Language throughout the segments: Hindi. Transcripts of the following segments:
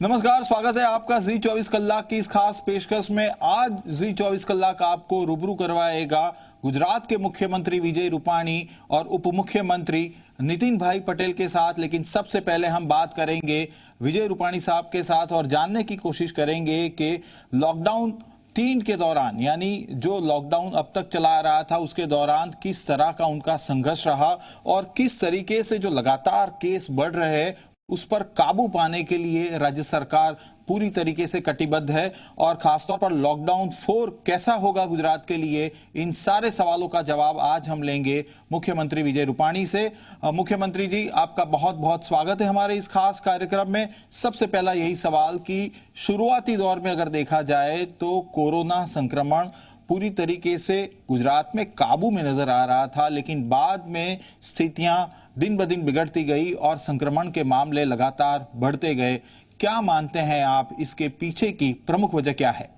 नमस्कार, स्वागत है आपका जी 24 कलाक की इस खास पेशकश में। आज जी 24 कलाक आपको रूबरू करवाएगा गुजरात के मुख्यमंत्री विजय रूपाणी और उप मुख्यमंत्री नितिन भाई पटेल के साथ। लेकिन सबसे पहले हम बात करेंगे विजय रूपाणी साहब के साथ और जानने की कोशिश करेंगे कि लॉकडाउन 3 के दौरान, यानी जो लॉकडाउन अब तक चला रहा था उसके दौरान किस तरह का उनका संघर्ष रहा और किस तरीके से जो लगातार केस बढ़ रहे हैं उस पर काबू पाने के लिए राज्य सरकार पूरी तरीके से कटिबद्ध है। और खासतौर पर लॉकडाउन 4 कैसा होगा गुजरात के लिए, इन सारे सवालों का जवाब आज हम लेंगे मुख्यमंत्री विजय रूपाणी से। मुख्यमंत्री जी, आपका बहुत बहुत स्वागत है हमारे इस खास कार्यक्रम में। सबसे पहला यही सवाल कि शुरुआती दौर में अगर देखा जाए तो कोरोना संक्रमण पूरी तरीके से गुजरात में काबू में नजर आ रहा था, लेकिन बाद में स्थितियां दिन ब दिन बिगड़ती गई और संक्रमण के मामले लगातार बढ़ते गए। क्या मानते हैं आप, इसके पीछे की प्रमुख वजह क्या है?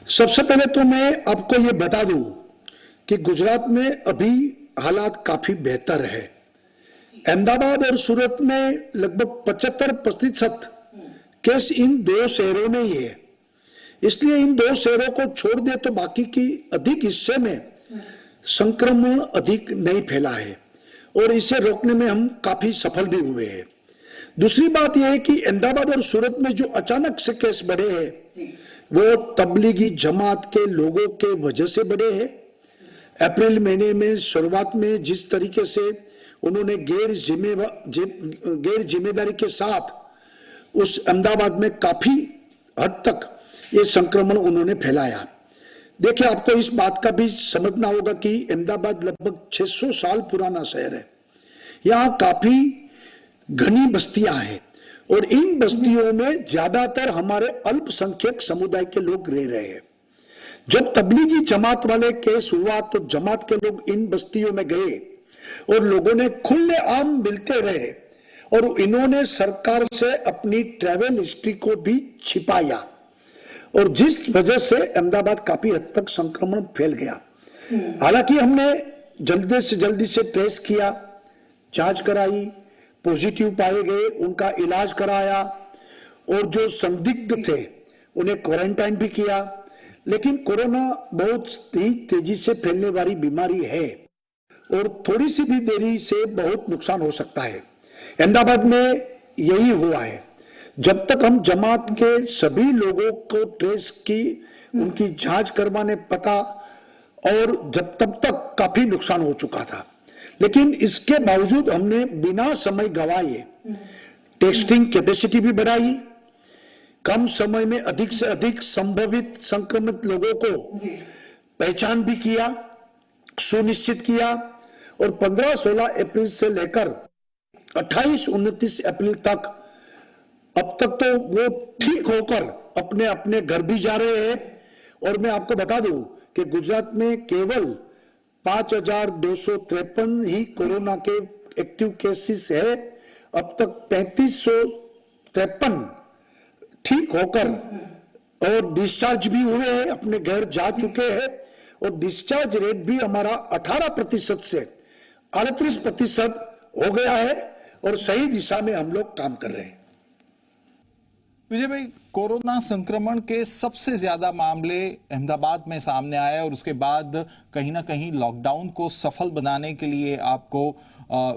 सबसे पहले तो मैं आपको ये बता दूं कि गुजरात में अभी हालात काफी बेहतर है। अहमदाबाद और सूरत में लगभग 75% केस इन दो शहरों में ही है, इसलिए इन दो शहरों को छोड़ दे तो बाकी की अधिक हिस्से में संक्रमण अधिक नहीं फैला है और इसे रोकने में हम काफी सफल भी हुए हैं। दूसरी बात यह है कि अहमदाबाद और सूरत में जो अचानक से केस बढ़े हैं वो तबलीगी जमात के लोगों के वजह से बढ़े हैं। अप्रैल महीने में शुरुआत में जिस तरीके से उन्होंने गैर जिम्मेदारी के साथ उस अहमदाबाद में काफी हद तक ये संक्रमण उन्होंने फैलाया। देखिए, आपको इस बात का भी समझना होगा कि अहमदाबाद लगभग 600 साल पुराना शहर है। यहाँ काफी घनी बस्तियां हैं और इन बस्तियों में ज्यादातर हमारे अल्पसंख्यक समुदाय के लोग रह रहे हैं। जब तबलीगी जमात वाले केस हुआ तो जमात के लोग इन बस्तियों में गए और लोगों ने खुलेआम मिलते रहे और इन्होंने सरकार से अपनी ट्रैवल हिस्ट्री को भी छिपाया और जिस वजह से अहमदाबाद काफी हद तक संक्रमण फैल गया। हालांकि हमने जल्दी से ट्रेस किया, जांच कराई, पॉजिटिव पाए गए, उनका इलाज कराया और जो संदिग्ध थे उन्हें क्वारंटाइन भी किया। लेकिन कोरोना बहुत ही तेजी से फैलने वाली बीमारी है और थोड़ी सी भी देरी से बहुत नुकसान हो सकता है। अहमदाबाद में यही हुआ है। जब तक हम जमात के सभी लोगों को ट्रेस की, उनकी जांच करवाने पता, और जब तब तक काफी नुकसान हो चुका था। लेकिन इसके बावजूद हमने बिना समय गवाए टेस्टिंग कैपेसिटी भी बढ़ाई, कम समय में अधिक से अधिक संभावित संक्रमित लोगों को पहचान भी किया, सुनिश्चित किया और 15-16 अप्रैल से लेकर 28-29 अप्रैल तक अब तक तो वो ठीक होकर अपने अपने घर भी जा रहे हैं। और मैं आपको बता दूं कि गुजरात में केवल 5253 ही कोरोना के एक्टिव केसेस है। अब तक 3553 ठीक होकर और डिस्चार्ज भी हुए हैं, अपने घर जा चुके हैं और डिस्चार्ज रेट भी हमारा 18% से 38% हो गया है और सही दिशा में हम लोग काम कर रहे हैं। विजय भाई, कोरोना संक्रमण के सबसे ज्यादा मामले अहमदाबाद में सामने आए और उसके बाद कहीं ना कहीं लॉकडाउन को सफल बनाने के लिए आपको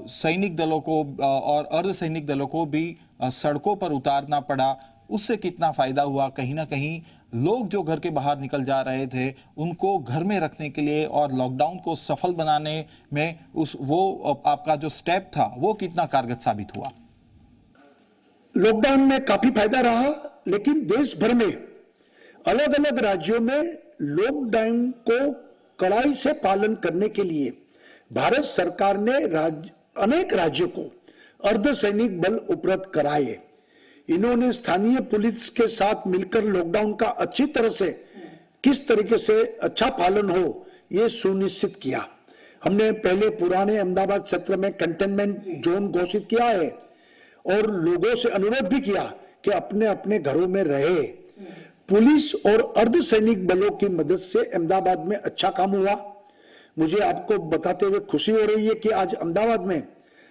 सैनिक दलों को और अर्धसैनिक दलों को भी सड़कों पर उतारना पड़ा। उससे कितना फायदा हुआ? कहीं ना कहीं लोग जो घर के बाहर निकल जा रहे थे उनको घर में रखने के लिए और लॉकडाउन को सफल बनाने में वो आपका जो स्टेप था वो कितना कारगर साबित हुआ? लॉकडाउन में काफी फायदा रहा, लेकिन देश भर में अलग अलग राज्यों में लॉकडाउन को कड़ाई से पालन करने के लिए भारत सरकार ने अनेक राज्यों को अर्धसैनिक बल उपलब्ध कराए। इन्होंने स्थानीय पुलिस के साथ मिलकर लॉकडाउन का अच्छी तरह से किस तरीके से अच्छा पालन हो यह सुनिश्चित किया। हमने पहले पुराने अहमदाबाद क्षेत्र में कंटेनमेंट जोन घोषित किया है और लोगों से अनुरोध भी किया कि अपने अपने घरों में रहे। पुलिस और अर्धसैनिक बलों की मदद से अहमदाबाद में अच्छा काम हुआ। मुझे आपको बताते हुए खुशी हो रही है कि आज अहमदाबाद में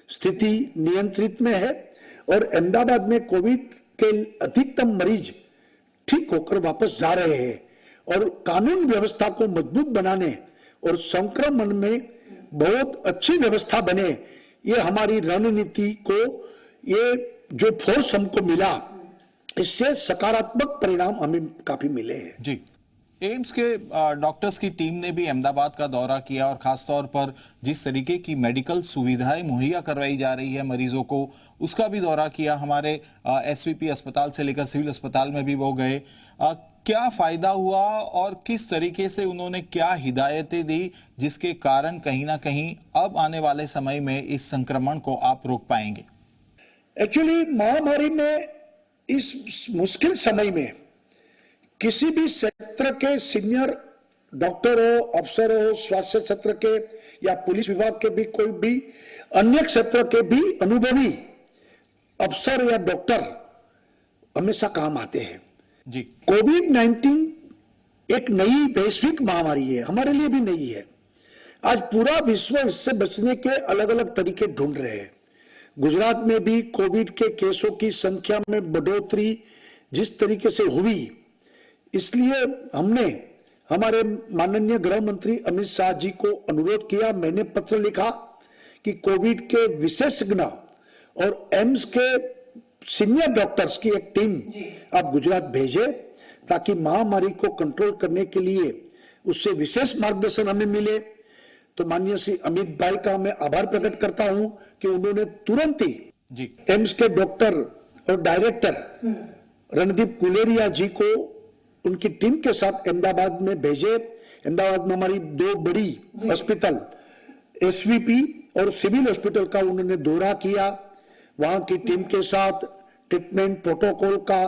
स्थिति नियंत्रित में है और अहमदाबाद में कोविड के अधिकतम मरीज ठीक होकर वापस जा रहे हैं और कानून व्यवस्था को मजबूत बनाने और संक्रमण में बहुत अच्छी व्यवस्था बने, ये हमारी रणनीति को, ये जो फोर्स हमको मिला, इससे सकारात्मक परिणाम हमें काफी मिले हैं। जी, एम्स के डॉक्टर्स की टीम ने भी अहमदाबाद का दौरा किया और खासतौर पर जिस तरीके की मेडिकल सुविधाएं मुहैया करवाई जा रही है मरीजों को, उसका भी दौरा किया। हमारे एसवीपी अस्पताल से लेकर सिविल अस्पताल में भी वो गए। क्या फायदा हुआ और किस तरीके से उन्होंने क्या हिदायतें दी जिसके कारण कहीं ना कहीं अब आने वाले समय में इस संक्रमण को आप रोक पाएंगे? एक्चुअली महामारी में इस मुश्किल समय में किसी भी क्षेत्र के सीनियर डॉक्टर हो, अफसर हो, स्वास्थ्य क्षेत्र के या पुलिस विभाग के भी, कोई भी अन्य क्षेत्र के भी अनुभवी अफसर या डॉक्टर हमेशा काम आते हैं। जी, कोविड-19 एक नई वैश्विक महामारी है, हमारे लिए भी नई है। आज पूरा विश्व इससे बचने के अलग अलग तरीके ढूंढ रहे हैं। गुजरात में भी कोविड के केसों की संख्या में बढ़ोतरी जिस तरीके से हुई, इसलिए हमने हमारे माननीय गृह मंत्री अमित शाह जी को अनुरोध किया, मैंने पत्र लिखा कि कोविड के विशेषज्ञ और एम्स के सीनियर डॉक्टर्स की एक टीम आप गुजरात भेजें ताकि महामारी को कंट्रोल करने के लिए उससे विशेष मार्गदर्शन हमें मिले। तो माननीय श्री अमित भाई का मैं आभार प्रकट करता हूं कि उन्होंने तुरंत ही एम्स के डॉक्टर और डायरेक्टर रणदीप गुलेरिया जी को उनकी टीम के साथ अहमदाबाद में भेजे। अहमदाबाद में हमारी 2 बड़ी हॉस्पिटल एसवीपी और सिविल हॉस्पिटल का उन्होंने दौरा किया। वहां की टीम के साथ ट्रीटमेंट प्रोटोकॉल का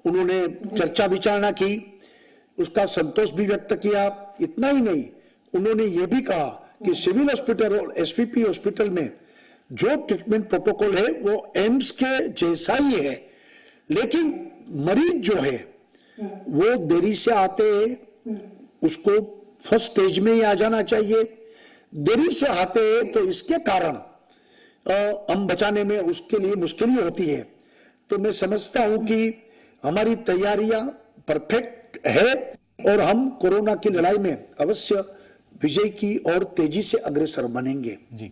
उन्होंने चर्चा विचारणा की, उसका संतोष भी व्यक्त किया। इतना ही नहीं, उन्होंने ये भी कहा कि सिविल हॉस्पिटल और एसवीपी हॉस्पिटल में जो ट्रीटमेंट प्रोटोकॉल है वो एम्स के जैसा ही है, लेकिन मरीज जो है वो देरी से आते हैं, उसको फर्स्ट स्टेज में ही आ जाना चाहिए। देरी से आते हैं तो इसके कारण हम बचाने में उसके लिए मुश्किल होती है। तो मैं समझता हूं कि हमारी तैयारियां परफेक्ट है और हम कोरोना की लड़ाई में अवश्य विजय की और तेजी से अग्रसर बनेंगे। जी,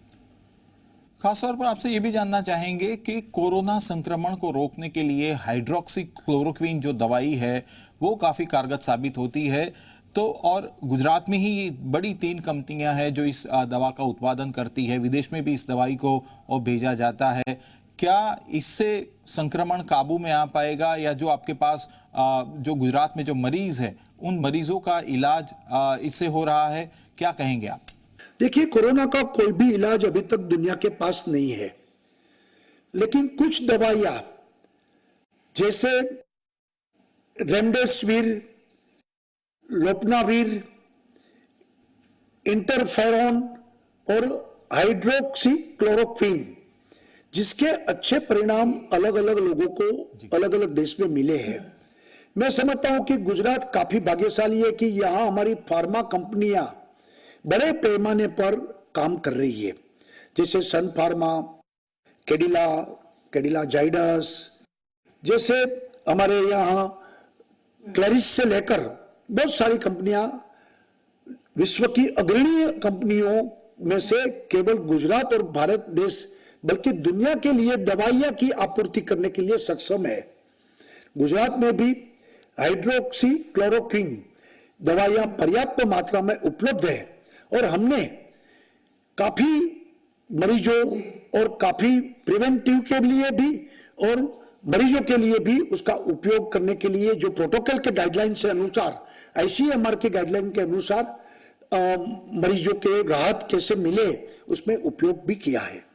खासतौर पर आपसे ये भी जानना चाहेंगे कि कोरोना संक्रमण को रोकने के लिए हाइड्रोक्सी क्लोरोक्विन जो दवाई है वो काफी कारगर साबित होती है। तो और गुजरात में ही बड़ी 3 कंपनियां हैं जो इस दवा का उत्पादन करती है, विदेश में भी इस दवाई को भेजा जाता है। क्या इससे संक्रमण काबू में आ पाएगा या जो आपके पास जो गुजरात में जो मरीज है उन मरीजों का इलाज इससे हो रहा है, क्या कहेंगे आप? देखिए, कोरोना का कोई भी इलाज अभी तक दुनिया के पास नहीं है, लेकिन कुछ दवाइयां जैसे रेमडेसिविर, लोपनाविर, इंटरफेरॉन और हाइड्रोक्सी क्लोरोक्विन, जिसके अच्छे परिणाम अलग अलग लोगों को अलग अलग देश में मिले हैं। मैं समझता हूं कि गुजरात काफी भाग्यशाली है कि यहां हमारी फार्मा कंपनियां बड़े पैमाने पर काम कर रही है, जैसे सन फार्मा, कैडिला जाइडस, जैसे हमारे यहाँ क्लैरिस से लेकर बहुत सारी कंपनियां विश्व की अग्रणी कंपनियों में से केवल गुजरात और भारत देश बल्कि दुनिया के लिए दवाइयां की आपूर्ति करने के लिए सक्षम है। गुजरात में भी हाइड्रोक्सी क्लोरोक्विन दवाइयां पर्याप्त मात्रा में उपलब्ध है और हमने काफी मरीजों और काफी प्रिवेंटिव के लिए भी और मरीजों के लिए भी उसका उपयोग करने के लिए जो प्रोटोकॉल के गाइडलाइन के अनुसार, आईसीएमआर के गाइडलाइन के अनुसार मरीजों के राहत कैसे मिले उसमें उपयोग भी किया है।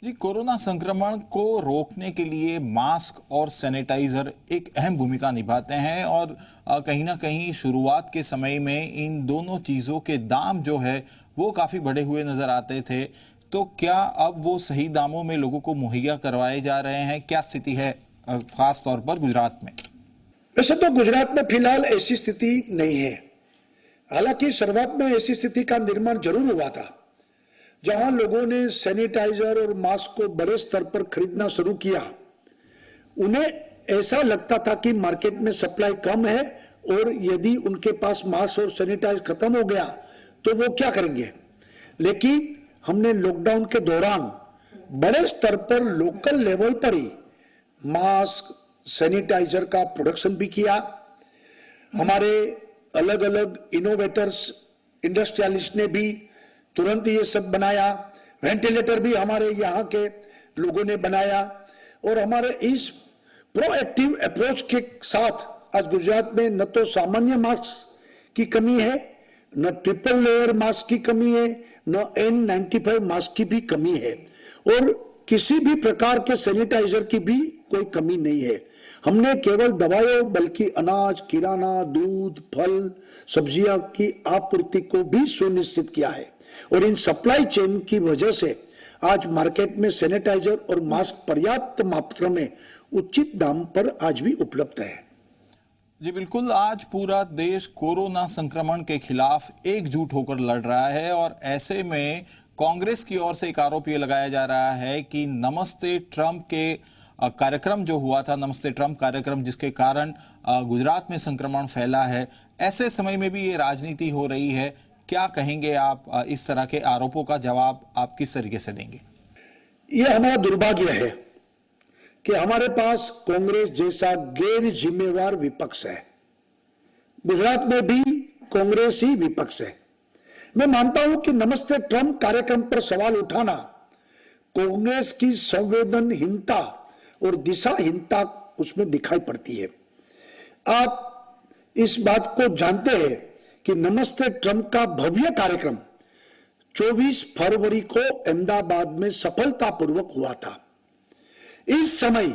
जी, कोरोना संक्रमण को रोकने के लिए मास्क और सैनिटाइजर एक अहम भूमिका निभाते हैं और कहीं ना कहीं शुरुआत के समय में इन दोनों चीज़ों के दाम जो है वो काफ़ी बढ़े हुए नज़र आते थे। तो क्या अब वो सही दामों में लोगों को मुहैया करवाए जा रहे हैं? क्या स्थिति है खास तौर पर गुजरात में? वैसे तो गुजरात में फिलहाल ऐसी स्थिति नहीं है, हालांकि शुरुआत में ऐसी स्थिति का निर्माण जरूर हुआ था जहां लोगों ने सैनिटाइजर और मास्क को बड़े स्तर पर खरीदना शुरू किया उन्हें ऐसा लगता था कि मार्केट में सप्लाई कम है और यदि उनके पास मास्क और सैनिटाइज खत्म हो गया तो वो क्या करेंगे। लेकिन हमने लॉकडाउन के दौरान बड़े स्तर पर लोकल लेवल पर ही मास्क सैनिटाइजर का प्रोडक्शन भी किया। हमारे अलग अलग इनोवेटर्स इंडस्ट्रियलिस्ट ने भी तुरंत ये सब बनाया। वेंटिलेटर भी हमारे यहाँ के लोगों ने बनाया और हमारे इस प्रोएक्टिव अप्रोच के साथ आज गुजरात में न तो सामान्य मास्क की कमी है, न ट्रिपल लेयर मास्क की कमी है, न N95 मास्क की भी कमी है और किसी भी प्रकार के सैनिटाइजर की भी कोई कमी नहीं है। हमने केवल दवाइयों बल्कि अनाज, किराना, दूध, फल, सब्जियां की आपूर्ति को भी सुनिश्चित किया है और इन सप्लाई चेन की वजह से आज मार्केट में सैनिटाइजर और मास्क पर्याप्त मात्रा में उचित दाम पर आज भी उपलब्ध है। जी बिल्कुल, आज पूरा देश कोरोना संक्रमण के खिलाफ एकजुट होकर लड़ रहा है और ऐसे में कांग्रेस की ओर से एक आरोप ये लगाया जा रहा है कि नमस्ते ट्रंप के कार्यक्रम जो हुआ था, नमस्ते ट्रंप कार्यक्रम, जिसके कारण गुजरात में संक्रमण फैला है, ऐसे समय में भी ये राजनीति हो रही है। क्या कहेंगे आप, इस तरह के आरोपों का जवाब आप किस तरीके से देंगे? ये हमारा दुर्भाग्य है कि हमारे पास कांग्रेस जैसा गैर जिम्मेवार विपक्ष है। गुजरात में भी कांग्रेस ही विपक्ष है। मैं मानता हूं कि नमस्ते ट्रंप कार्यक्रम पर सवाल उठाना कांग्रेस की संवेदनहीनता और दिशाहीनता उसमें दिखाई पड़ती है। आप इस बात को जानते हैं कि नमस्ते ट्रंप का भव्य कार्यक्रम 24 फरवरी को अहमदाबाद में सफलतापूर्वक हुआ था। इस समय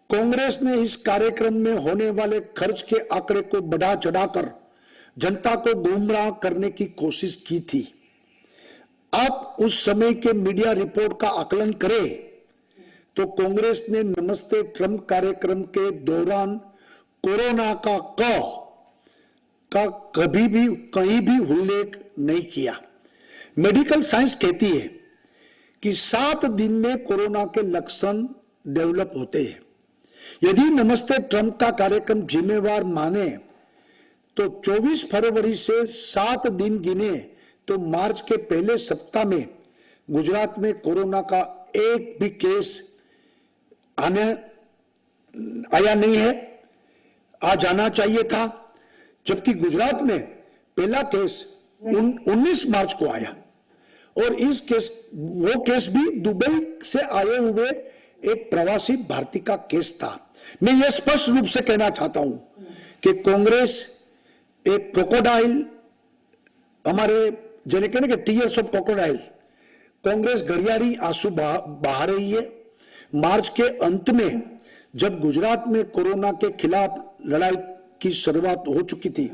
कांग्रेस ने इस कार्यक्रम में होने वाले खर्च के आंकड़े को बढ़ा चढ़ाकर जनता को गुमराह करने की कोशिश की थी। आप उस समय के मीडिया रिपोर्ट का आकलन करें तो कांग्रेस ने नमस्ते ट्रंप कार्यक्रम के दौरान कोरोना का कभी भी कहीं भी उल्लेख नहीं किया। मेडिकल साइंस कहती है कि 7 दिन में कोरोना के लक्षण डेवलप होते हैं। यदि नमस्ते ट्रंप का कार्यक्रम जिम्मेवार माने तो 24 फरवरी से 7 दिन गिने तो मार्च के पहले सप्ताह में गुजरात में कोरोना का एक भी केस आया नहीं है। आ जाना चाहिए था, जबकि गुजरात में पहला केस 19 मार्च को आया और वो केस भी दुबई से आए हुए एक प्रवासी भारतीय का केस था। मैं यह स्पष्ट रूप से कहना चाहता हूं कि कांग्रेस एक क्रोकोडाइल, हमारे जिन्हें कहने के टीयर्स ऑफ क्रोकोडाइल, कांग्रेस घड़ियाली आंसू बहा रही है। मार्च के अंत में जब गुजरात में कोरोना के खिलाफ लड़ाई की शुरुआत हो चुकी थी,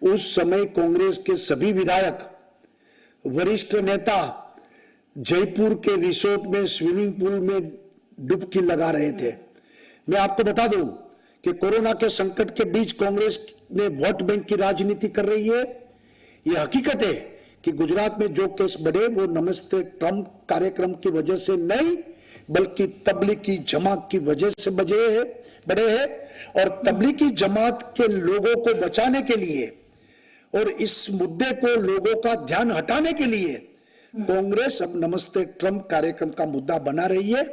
उस समय कांग्रेस के सभी विधायक, वरिष्ठ नेता जयपुर के रिसोर्ट में स्विमिंग पूल में डुबकी लगा रहे थे। मैं आपको बता दूं कि कोरोना के संकट के बीच कांग्रेस ने वोट बैंक की राजनीति कर रही है। यह हकीकत है कि गुजरात में जो केस बढ़े वो नमस्ते ट्रंप कार्यक्रम की वजह से नहीं बल्कि तबलीगी जमात की वजह से बढ़े हैं और तबलीगी जमात के लोगों को बचाने के लिए और इस मुद्दे को लोगों का ध्यान हटाने के लिए कांग्रेस अब नमस्ते ट्रंप कार्यक्रम का मुद्दा बना रही है,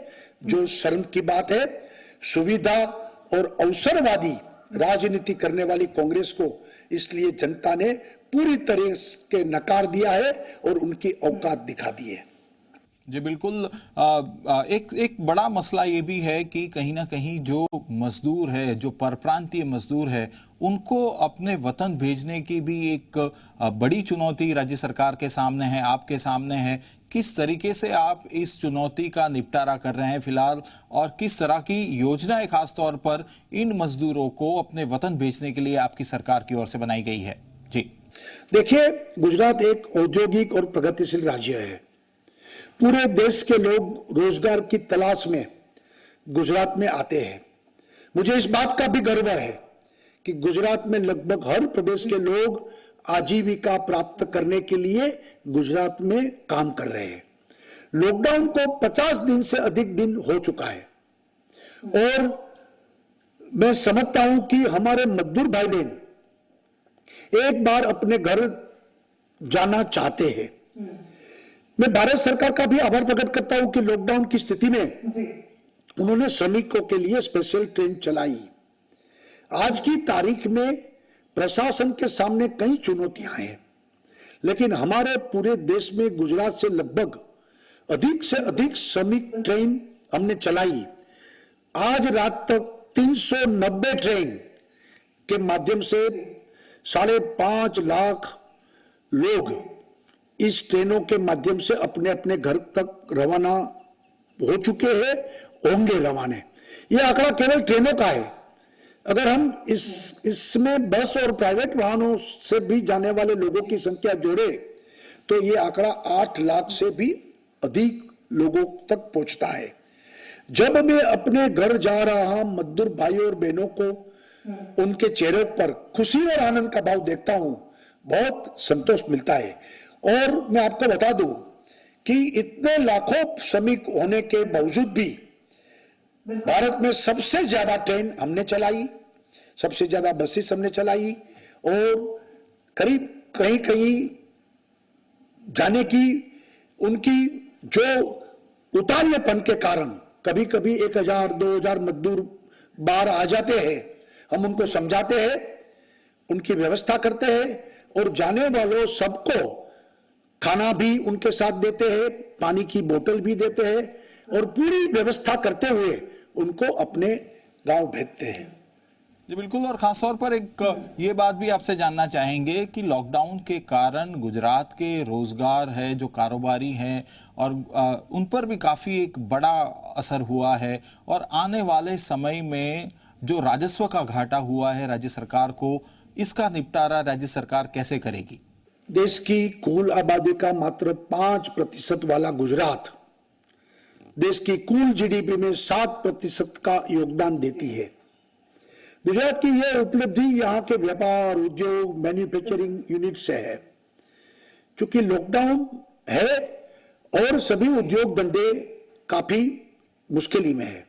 जो शर्म की बात है। सुविधा और अवसरवादी राजनीति करने वाली कांग्रेस को इसलिए जनता ने पूरी तरह से नकार दिया है और उनकी औकात दिखा दी है। जी बिल्कुल, एक बड़ा मसला ये भी है कि कहीं ना कहीं जो मजदूर है, जो परप्रांतीय मजदूर है, उनको अपने वतन भेजने की भी एक बड़ी चुनौती राज्य सरकार के सामने है, आपके सामने है। किस तरीके से आप इस चुनौती का निपटारा कर रहे हैं फिलहाल, और किस तरह की योजनाएं खास तौर पर इन मजदूरों को अपने वतन भेजने के लिए आपकी सरकार की ओर से बनाई गई है? जी देखिए, गुजरात एक औद्योगिक और प्रगतिशील राज्य है। पूरे देश के लोग रोजगार की तलाश में गुजरात में आते हैं। मुझे इस बात का भी गर्व है कि गुजरात में लगभग हर प्रदेश के लोग आजीविका प्राप्त करने के लिए गुजरात में काम कर रहे हैं। लॉकडाउन को 50 दिन से अधिक दिन हो चुका है और मैं समझता हूं कि हमारे मजदूर भाई बहन एक बार अपने घर जाना चाहते हैं। मैं भारत सरकार का भी आभार प्रकट करता हूं कि लॉकडाउन की स्थिति में उन्होंने श्रमिकों के लिए स्पेशल ट्रेन चलाई। आज की तारीख में प्रशासन के सामने कई चुनौतियां हैं, लेकिन हमारे पूरे देश में गुजरात से लगभग अधिक से अधिक श्रमिक ट्रेन हमने चलाई। आज रात तक 390 ट्रेन के माध्यम से 5.5 लाख लोग इस ट्रेनों के माध्यम से अपने अपने घर तक रवाना हो चुके हैं, होंगे रवाना। यह आंकड़ा केवल ट्रेनों का है। अगर हम इसमें बस और प्राइवेट वाहनों से भी जाने वाले लोगों की संख्या जोड़े तो यह आंकड़ा 8 लाख से भी अधिक लोगों तक पहुंचता है। जब मैं अपने घर जा रहा मजदूर भाइयों और बहनों को उनके चेहरों पर खुशी और आनंद का भाव देखता हूं, बहुत संतोष मिलता है। और मैं आपको बता दूं कि इतने लाखों श्रमिक होने के बावजूद भी भारत में सबसे ज्यादा ट्रेन हमने चलाई, सबसे ज्यादा बसेस हमने चलाई और करीब कहीं कहीं जाने की उनकी जो उतावलेपन के कारण कभी कभी 1000-2000 मजदूर बाहर आ जाते हैं। हम उनको समझाते हैं, उनकी व्यवस्था करते हैं और जाने वालों सबको खाना भी उनके साथ देते हैं, पानी की बोतल भी देते हैं और पूरी व्यवस्था करते हुए उनको अपने गांव भेजते हैं। जी बिल्कुल। और खासतौर पर एक ये बात भी आपसे जानना चाहेंगे कि लॉकडाउन के कारण गुजरात के रोजगार है, जो कारोबारी हैं और उन पर भी काफ़ी एक बड़ा असर हुआ है और आने वाले समय में जो राजस्व का घाटा हुआ है राज्य सरकार को, इसका निपटारा राज्य सरकार कैसे करेगी? देश की कुल आबादी का मात्र 5% वाला गुजरात देश की कुल जीडीपी में 7% का योगदान देती है। गुजरात की यह उपलब्धि यहाँ के व्यापार, उद्योग, मैन्युफैक्चरिंग यूनिट से है। चूंकि लॉकडाउन है और सभी उद्योग धंधे काफी मुश्किल में है,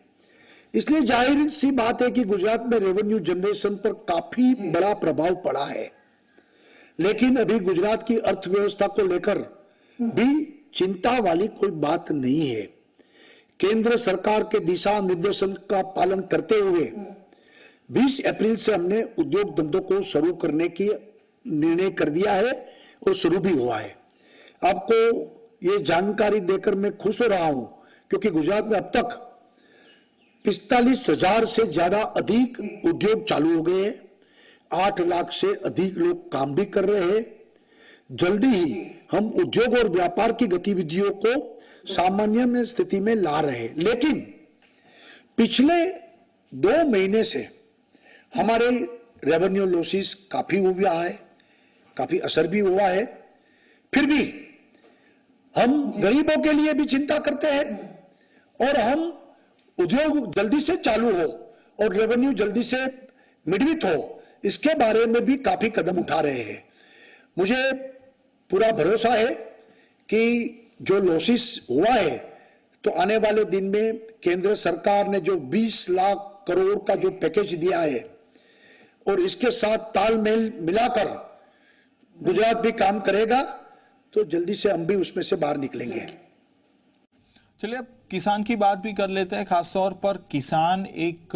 इसलिए जाहिर सी बात है कि गुजरात में रेवेन्यू जनरेशन पर काफी बड़ा प्रभाव पड़ा है। लेकिन अभी गुजरात की अर्थव्यवस्था को लेकर भी चिंता वाली कोई बात नहीं है। केंद्र सरकार के दिशा निर्देशन का पालन करते हुए 20 अप्रैल से हमने उद्योग धंधों को शुरू करने की निर्णय कर दिया है और शुरू भी हुआ है। आपको ये जानकारी देकर मैं खुश हो रहा हूं क्योंकि गुजरात में अब तक 45,000 से ज्यादा अधिक उद्योग चालू हो गए हैं। 8 लाख से अधिक लोग काम भी कर रहे हैं। जल्दी ही हम उद्योग और व्यापार की गतिविधियों को सामान्य में स्थिति में ला रहे हैं। लेकिन पिछले 2 महीने से हमारे रेवेन्यू लॉसेस काफी हुआ है, काफी असर भी हुआ है। फिर भी हम गरीबों के लिए भी चिंता करते हैं और हम उद्योग जल्दी से चालू हो और रेवेन्यू जल्दी से मिलित हो, इसके बारे में भी काफी कदम उठा रहे हैं। मुझे पूरा भरोसा है कि जो लॉसेस हुआ है तो आने वाले दिन में केंद्र सरकार ने जो 20 लाख करोड़ का जो पैकेज दिया है और इसके साथ तालमेल मिलाकर गुजरात भी काम करेगा तो जल्दी से हम भी उसमें से बाहर निकलेंगे। चलिए अब किसान की बात भी कर लेते हैं। खासतौर पर किसान एक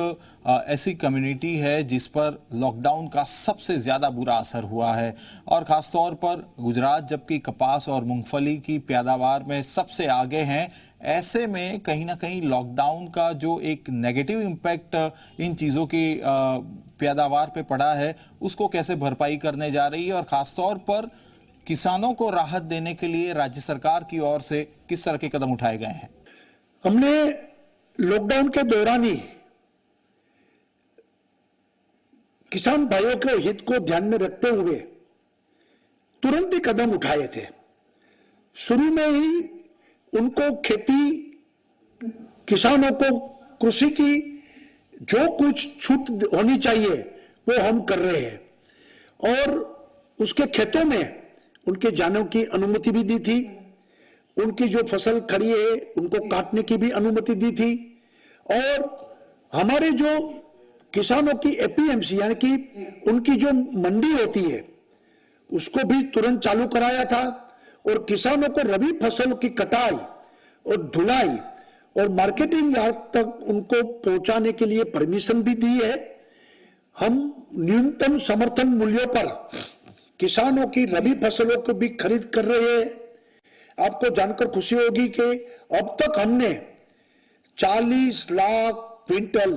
ऐसी कम्युनिटी है जिस पर लॉकडाउन का सबसे ज़्यादा बुरा असर हुआ है और ख़ासतौर पर गुजरात जबकि कपास और मूंगफली की पैदावार में सबसे आगे हैं, ऐसे में कहीं ना कहीं लॉकडाउन का जो एक नेगेटिव इम्पैक्ट इन चीज़ों की पैदावार पे पड़ा है उसको कैसे भरपाई करने जा रही है और ख़ासतौर पर किसानों को राहत देने के लिए राज्य सरकार की ओर से किस तरह के कदम उठाए गए हैं? हमने लॉकडाउन के दौरान ही किसान भाइयों के हित को ध्यान में रखते हुए तुरंत ही कदम उठाए थे। शुरू में ही उनको खेती, किसानों को कृषि की जो कुछ छूट होनी चाहिए वो हम कर रहे हैं और उसके खेतों में उनके जाने की अनुमति भी दी थी। उनकी जो फसल खड़ी है उनको काटने की भी अनुमति दी थी और हमारे जो किसानों की एपीएमसी यानी कि उनकी जो मंडी होती है उसको भी तुरंत चालू कराया था, और किसानों को रबी फसलों की कटाई और धुलाई और मार्केटिंग यार्ड तक उनको पहुंचाने के लिए परमिशन भी दी है। हम न्यूनतम समर्थन मूल्यों पर किसानों की रबी फसलों को भी खरीद कर रहे हैं। आपको जानकर खुशी होगी कि अब तक हमने 40 लाख क्विंटल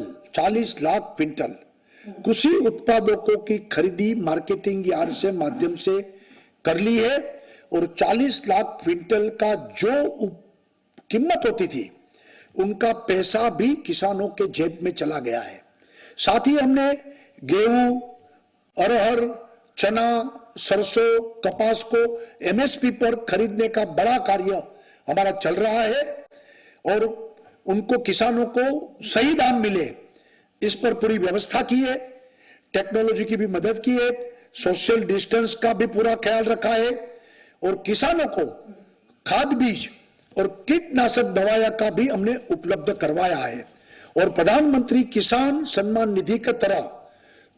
कृषि उत्पादकों की खरीदी मार्केटिंग यार्ड से माध्यम से कर ली है, और 40 लाख क्विंटल का जो कीमत होती थी उनका पैसा भी किसानों के जेब में चला गया है। साथ ही हमने गेहूं, अरहर, चना, सरसों, कपास को एमएसपी पर खरीदने का बड़ा कार्य हमारा चल रहा है, और उनको किसानों को सही दाम मिले इस पर पूरी व्यवस्था की है। टेक्नोलॉजी की भी मदद की है, सोशल डिस्टेंस का भी पूरा ख्याल रखा है, और किसानों को खाद बीज और कीटनाशक दवाया का भी हमने उपलब्ध करवाया है। और प्रधानमंत्री किसान सम्मान निधि की तरह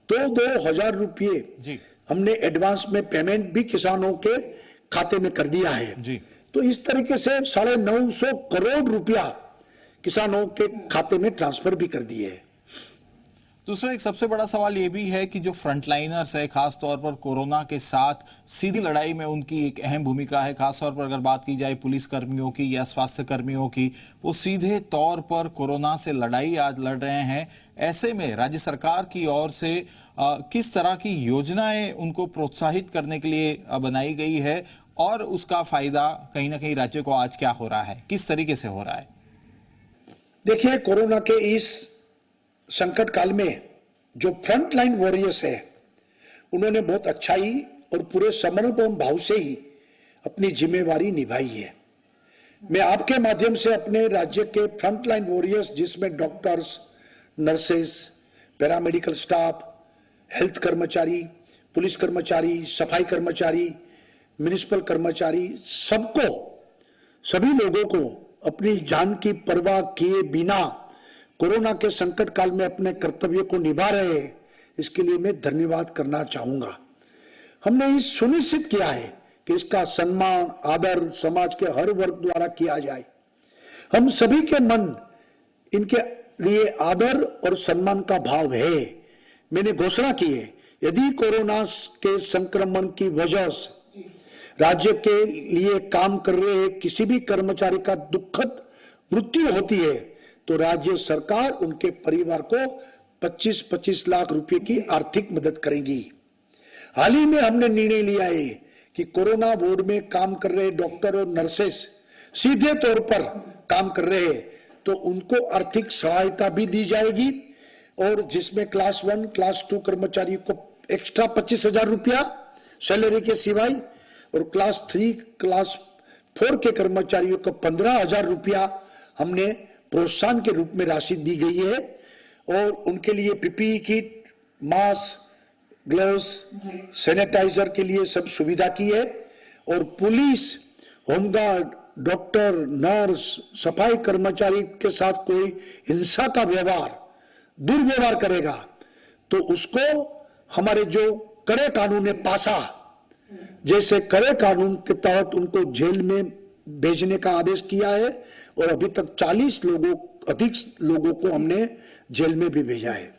2,000 रुपये हमने एडवांस में पेमेंट भी किसानों के खाते में कर दिया है जी। तो इस तरीके से 950 करोड़ रुपया किसानों के खाते में ट्रांसफर भी कर दिए है। दूसरा एक सबसे बड़ा सवाल ये भी है कि जो फ्रंटलाइनर्स है, खास तौर पर कोरोना के साथ सीधी लड़ाई में उनकी एक अहम भूमिका है। खास तौर पर अगर बात की जाए पुलिस कर्मियों की या स्वास्थ्य कर्मियों की, वो सीधे तौर पर कोरोना से लड़ाई आज लड़ रहे हैं। ऐसे में राज्य सरकार की ओर से किस तरह की योजनाएं उनको प्रोत्साहित करने के लिए बनाई गई है, और उसका फायदा कहीं ना कहीं राज्य को आज क्या हो रहा है, किस तरीके से हो रहा है? देखिए, कोरोना के इस संकट काल में जो फ्रंट लाइन वॉरियर्स है उन्होंने बहुत अच्छाई और पूरे समर्पण भाव से ही अपनी जिम्मेवारी निभाई है। मैं आपके माध्यम से अपने राज्य के फ्रंट लाइन वॉरियर्स, जिसमें doctors, nurses, paramedical staff, health कर्मचारी, पुलिस कर्मचारी, सफाई कर्मचारी, म्युनिसिपल कर्मचारी, सभी लोगों को अपनी जान की परवाह किए बिना कोरोना के संकट काल में अपने कर्तव्य को निभा रहे हैं, इसके लिए मैं धन्यवाद करना चाहूंगा। हमने ये सुनिश्चित किया है कि इसका सम्मान, आदर समाज के हर वर्ग द्वारा किया जाए। हम सभी के मन इनके लिए आदर और सम्मान का भाव है। मैंने घोषणा की है, यदि कोरोना के संक्रमण की वजह से राज्य के लिए काम कर रहे किसी भी कर्मचारी का दुखद मृत्यु होती है तो राज्य सरकार उनके परिवार को 25-25 लाख रुपए की आर्थिक मदद करेगी। हाल ही में हमने निर्णय लिया है कि कोरोना वार्ड में काम कर रहे डॉक्टर और नर्सेस सीधे तौर पर काम कर रहे हैं तो उनको आर्थिक सहायता भी दी जाएगी, और जिसमें क्लास 1, क्लास 2 कर्मचारियों को एक्स्ट्रा 25,000 रुपया सैलरी के सिवाय, और क्लास 3, क्लास 4 के कर्मचारियों को 15,000 रुपया हमने प्रोत्साहन के रूप में राशि दी गई है, और उनके लिए PPE kit, mask, gloves, sanitiser के लिए सब सुविधा की है। और पुलिस, होमगार्ड, डॉक्टर, नर्स, सफाई कर्मचारी के साथ कोई हिंसा का दुर्व्यवहार करेगा तो उसको हमारे जो कड़े कानून है, पासा जैसे कड़े कानून के तहत उनको जेल में भेजने का आदेश किया है, और अभी तक 40 अधिक लोगों को हमने जेल में भी भेजा है।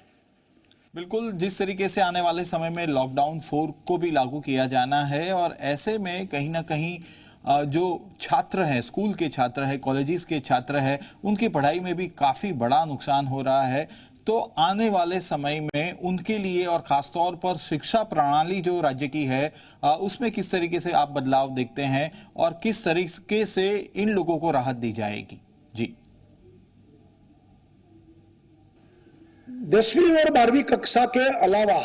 बिल्कुल, जिस तरीके से आने वाले समय में लॉकडाउन 4 को भी लागू किया जाना है, और ऐसे में कहीं ना कहीं जो छात्र हैं, स्कूल के छात्र हैं, कॉलेजेस के छात्र हैं, उनकी पढ़ाई में भी काफ़ी बड़ा नुकसान हो रहा है। तो आने वाले समय में उनके लिए और खासतौर पर शिक्षा प्रणाली जो राज्य की है उसमें किस तरीके से आप बदलाव देखते हैं, और किस तरीके से इन लोगों को राहत दी जाएगी? जी। 10वीं और 12वीं कक्षा के अलावा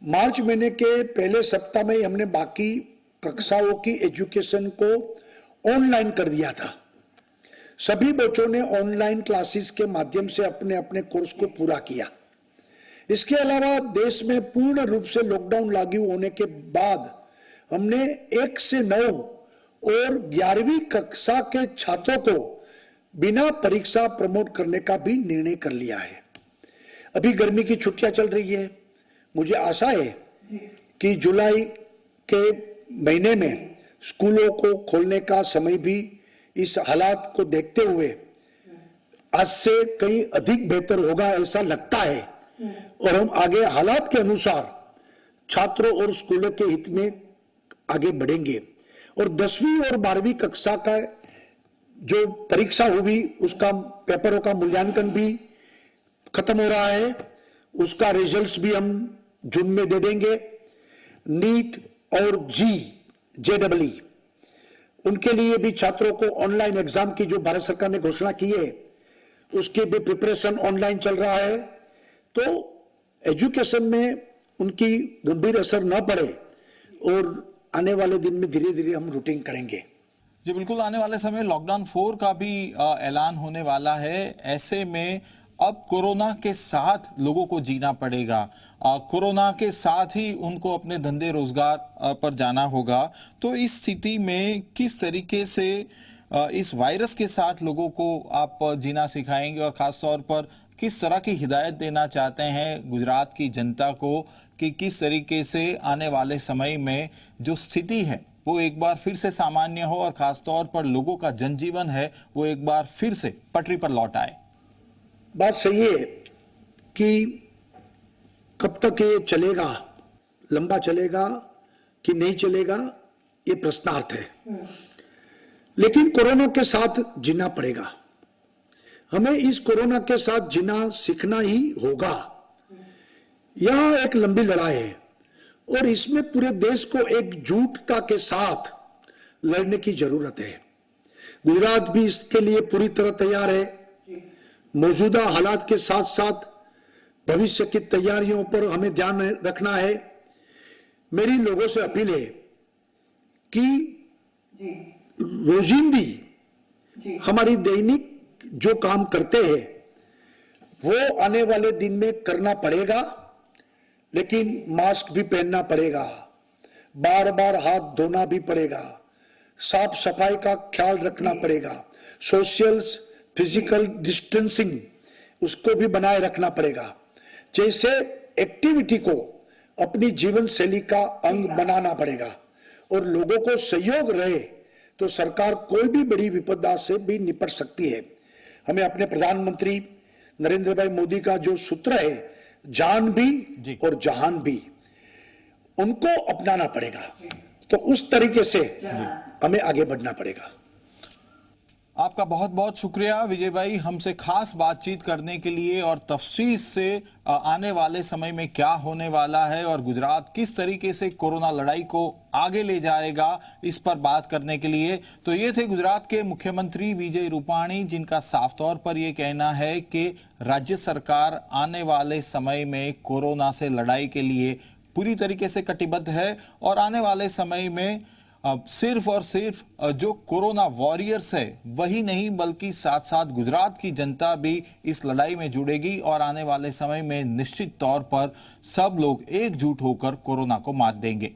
मार्च महीने के पहले सप्ताह में ही हमने बाकी कक्षाओं की एजुकेशन को ऑनलाइन कर दिया था। सभी बच्चों ने ऑनलाइन क्लासेस के माध्यम से अपने अपने कोर्स को पूरा किया। इसके अलावा देश में पूर्ण रूप से लॉकडाउन लागू होने के बाद हमने 1 से 9 और 11वीं कक्षा के छात्रों को बिना परीक्षा प्रमोट करने का भी निर्णय कर लिया है। अभी गर्मी की छुट्टियां चल रही है, मुझे आशा है कि जुलाई के महीने में स्कूलों को खोलने का समय भी इस हालात को देखते हुए आज से कहीं अधिक बेहतर होगा ऐसा लगता है, और हम आगे हालात के अनुसार छात्रों और स्कूलों के हित में आगे बढ़ेंगे। और 10वीं और 12वीं कक्षा का जो परीक्षा हुई उसका पेपरों का मूल्यांकन भी खत्म हो रहा है, उसका रिजल्ट्स भी हम जून में दे देंगे। नीट और जेईई उनके लिए भी छात्रों को ऑनलाइन एग्जाम की जो भारत सरकार ने घोषणा की है उसके भी प्रिपरेशन ऑनलाइन चल रहा है, तो एजुकेशन में उनकी गंभीर असर न पड़े और आने वाले दिन में धीरे धीरे हम रूटीन करेंगे। जी बिल्कुल, आने वाले समय लॉकडाउन 4 का भी ऐलान होने वाला है। ऐसे में अब कोरोना के साथ लोगों को जीना पड़ेगा, कोरोना के साथ ही उनको अपने धंधे रोजगार पर जाना होगा। तो इस स्थिति में किस तरीके से इस वायरस के साथ लोगों को आप जीना सिखाएंगे और खास तौर पर किस तरह की हिदायत देना चाहते हैं गुजरात की जनता को कि किस तरीके से आने वाले समय में जो स्थिति है वो एक बार फिर से सामान्य हो और खास तौर पर लोगों का जनजीवन है वो एक बार फिर से पटरी पर लौट आए? बात सही है कि कब तक ये चलेगा, लंबा चलेगा कि नहीं चलेगा, ये प्रश्नार्थ है। लेकिन कोरोना के साथ जीना पड़ेगा, हमें इस कोरोना के साथ जीना सीखना ही होगा। यह एक लंबी लड़ाई है और इसमें पूरे देश को एकजुटता के साथ लड़ने की जरूरत है। गुजरात भी इसके लिए पूरी तरह तैयार है। मौजूदा हालात के साथ साथ भविष्य की तैयारियों पर हमें ध्यान रखना है। मेरी लोगों से अपील है कि रोजिंदी हमारी दैनिक जो काम करते हैं वो आने वाले दिन में करना पड़ेगा, लेकिन मास्क भी पहनना पड़ेगा, बार बार हाथ धोना भी पड़ेगा, साफ सफाई का ख्याल रखना पड़ेगा, सोशल फिजिकल डिस्टेंसिंग उसको भी बनाए रखना पड़ेगा। जैसे एक्टिविटी को अपनी जीवन शैली का अंग बनाना पड़ेगा और लोगों को सहयोग रहे तो सरकार कोई भी बड़ी विपदा से भी निपट सकती है। हमें अपने प्रधानमंत्री नरेंद्र भाई मोदी का जो सूत्र है, जान भी और जहान भी, उनको अपनाना पड़ेगा। तो उस तरीके से हमें आगे बढ़ना पड़ेगा। आपका बहुत बहुत शुक्रिया विजय भाई, हमसे खास बातचीत करने के लिए और तफसील से आने वाले समय में क्या होने वाला है और गुजरात किस तरीके से कोरोना लड़ाई को आगे ले जाएगा इस पर बात करने के लिए। तो ये थे गुजरात के मुख्यमंत्री विजय रूपाणी, जिनका साफ तौर पर यह कहना है कि राज्य सरकार आने वाले समय में कोरोना से लड़ाई के लिए पूरी तरीके से कटिबद्ध है और आने वाले समय में सिर्फ और सिर्फ जो कोरोना वॉरियर्स है वही नहीं बल्कि साथ साथ गुजरात की जनता भी इस लड़ाई में जुड़ेगी और आने वाले समय में निश्चित तौर पर सब लोग एकजुट होकर कोरोना को मात देंगे।